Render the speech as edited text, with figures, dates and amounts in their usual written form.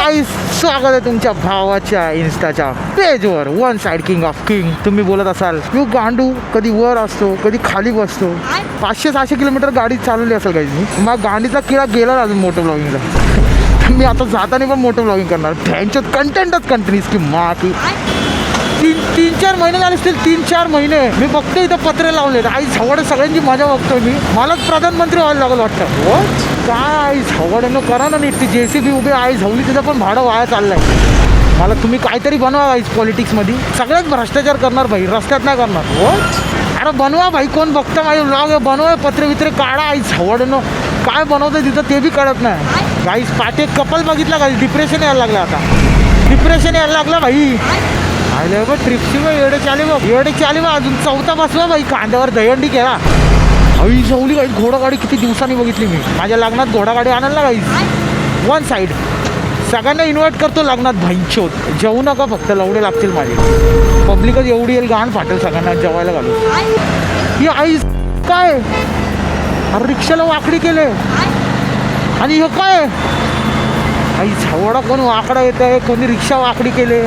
गाईस, स्वागत आहे तुमच्या भावाच्या इन्स्टाच्या पेजवर. One side king of king. तुम्ही बोलत असाल मी गांडू कधी वर असतो कधी खाली बसतो. 500-600 किलोमीटर गाडी चालवली असेल काही मी. मग गाडीचा किडा गेला अजून मोटो ब्लॉगिंगला. मी आता जाताना पण मोटो ब्लॉगिंग करणार. त्यांच्यात कंटेंटच कंटिन्यूस की मा की 3-4 महिने झाले असतील. 3-4 महिने मी बघतो इथं पत्रे लावले. आई झवड सगळ्यांची मजा बघतोय मी. मलाच प्रधानमंत्री व्हायला लागलं वाटतं. काय आई झवडनं करा ना नीट. ती JCB उभी आई झवली तिथं पण भाडं वाया चाललंय. मला तुम्ही काहीतरी बनवा गाईज पॉलिटिक्समध्ये. सगळ्यात भ्रष्टाचार करणार भाई, रस्त्यात नाही करणार. अरे बनवा भाई, कोण बघतं माझे व्लॉग. बनवा पत्रे वित्रे काढा. आई झवडनं काय बनवतं तिथं ते बी कळत नाही. गाईज पाटे कपल बघितला गाईज. डिप्रेशन यायला लागलं आता. डिप्रेशन यायला लागलं भाई. आले बघ ट्रिपची बघ. एवढे चाले बघ अजून 4था बसवा भाई. कांद्यावर दहीहंडी केला. आई झवली गाईज. घोडागाडी किती दिवसांनी बघितली मी. माझ्या लग्नात घोडागाडी आणायला गाईज. वन साईड सगळ्यांना इन्व्हाइट करतो लग्नात. भाईंचोत जेवू नका फक्त, लवडे लागतील माझे. पब्लिकच एवढी येईल गाण फाटेल सगळ्यांना जेवायला घालू. ही आई काय अरे रिक्षाला वाकडी केले. आणि हे काय आई झवडा कोण वाकडा येत आहे. कोणी रिक्षा वाकडी केले.